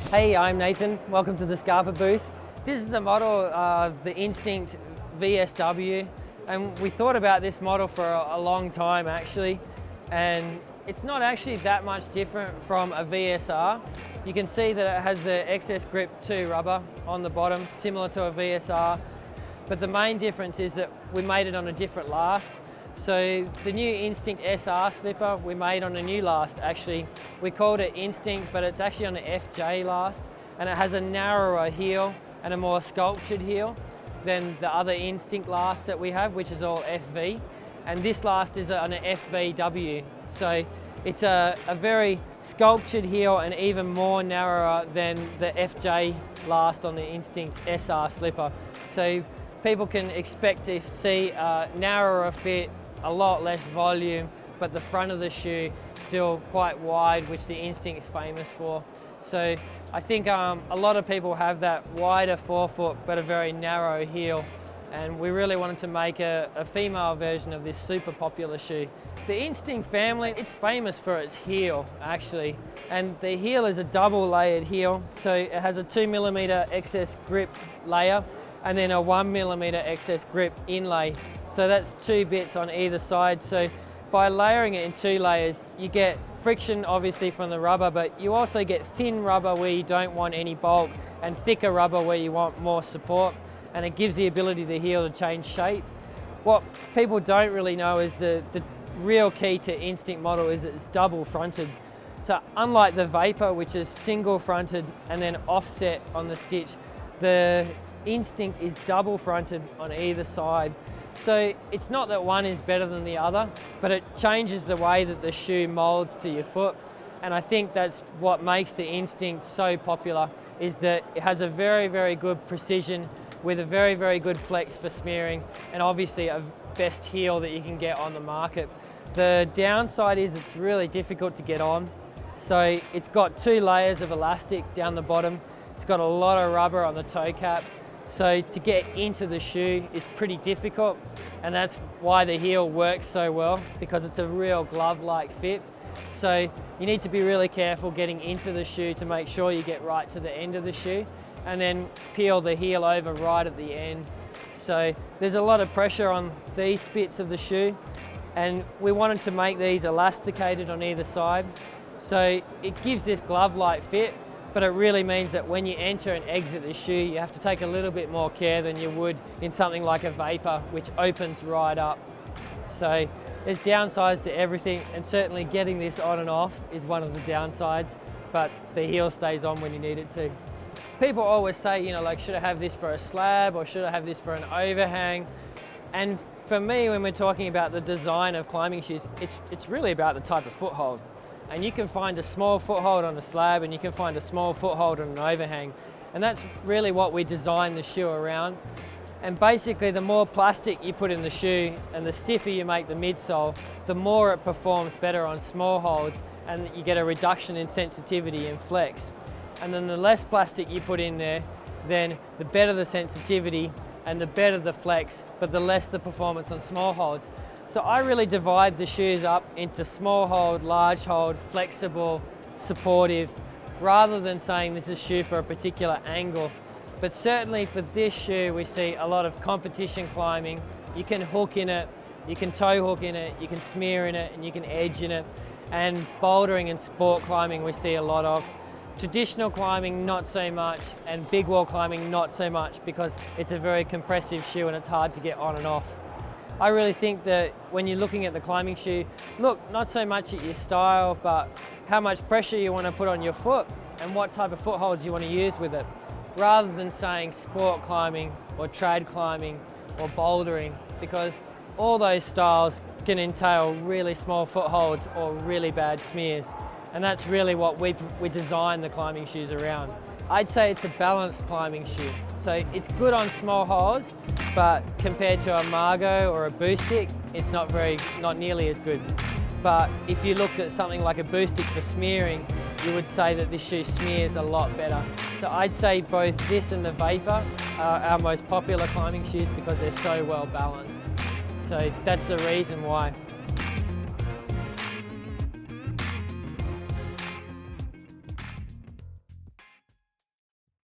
Hey, I'm Nathan. Welcome to the Scarpa booth. This is a model, the Instinct VSW, and we thought about this model for a long time actually, and it's not actually that much different from a VSR. You can see that it has the XS Grip 2 rubber on the bottom, similar to a VSR, but the main difference is that we made it on a different last. So the new Instinct SR slipper we made on a new last actually. We called it Instinct, but it's actually on an FJ last, and it has a narrower heel and a more sculptured heel than the other Instinct last that we have, which is all FV. And this last is on an FVW. So it's a very sculptured heel and even more narrower than the FJ last on the Instinct SR slipper. So people can expect to see a narrower fit, a lot less volume, but the front of the shoe still quite wide, which the Instinct is famous for. So I think a lot of people have that wider forefoot but a very narrow heel, and we really wanted to make a female version of this super popular shoe. The Instinct family, it's famous for its heel actually, and the heel is a double layered heel. So it has a 2mm XS Grip layer and then a 1mm XS Grip inlay. So that's 2 bits on either side. So by layering it in 2 layers, you get friction obviously from the rubber, but you also get thin rubber where you don't want any bulk and thicker rubber where you want more support, and it gives the ability to the heel to change shape. What people don't really know is the real key to Instinct model is it's double fronted. So unlike the Vapor, which is single fronted and then offset on the stitch, the Instinct is double fronted on either side. So it's not that one is better than the other, but it changes the way that the shoe molds to your foot. And I think that's what makes the Instinct so popular, is that it has a very, very good precision with a very, very good flex for smearing, and obviously a best heel that you can get on the market. The downside is it's really difficult to get on. So it's got 2 layers of elastic down the bottom. It's got a lot of rubber on the toe cap. So to get into the shoe is pretty difficult, and that's why the heel works so well, because it's a real glove-like fit. So you need to be really careful getting into the shoe to make sure you get right to the end of the shoe, and then peel the heel over right at the end. So there's a lot of pressure on these bits of the shoe, and we wanted to make these elasticated on either side. So it gives this glove-like fit, but it really means that when you enter and exit the shoe, you have to take a little bit more care than you would in something like a Vapor, which opens right up. So there's downsides to everything, and certainly getting this on and off is one of the downsides, but the heel stays on when you need it to. People always say, you know, like, should I have this for a slab or should I have this for an overhang? And for me, when we're talking about the design of climbing shoes, it's really about the type of foothold. And you can find a small foothold on a slab, and you can find a small foothold on an overhang. And that's really what we designed the shoe around. And basically, the more plastic you put in the shoe and the stiffer you make the midsole, the more it performs better on small holds, and you get a reduction in sensitivity and flex. And then the less plastic you put in there, then the better the sensitivity and the better the flex, but the less the performance on small holds. So I really divide the shoes up into small hold, large hold, flexible, supportive, rather than saying this is a shoe for a particular angle. But certainly for this shoe, we see a lot of competition climbing. You can hook in it, you can toe hook in it, you can smear in it, and you can edge in it. And bouldering and sport climbing we see a lot of. Traditional climbing, not so much, and big wall climbing, not so much, because it's a very compressive shoe and it's hard to get on and off. I really think that when you're looking at the climbing shoe, look not so much at your style, but how much pressure you want to put on your foot and what type of footholds you want to use with it, rather than saying sport climbing or trad climbing or bouldering, because all those styles can entail really small footholds or really bad smears. And that's really what we design the climbing shoes around. I'd say it's a balanced climbing shoe. So it's good on small holds, but compared to a Margot or a Boost Stick, it's not nearly as good. But if you looked at something like a Boost Stick for smearing, you would say that this shoe smears a lot better. So I'd say both this and the Vapor are our most popular climbing shoes because they're so well balanced. So that's the reason why.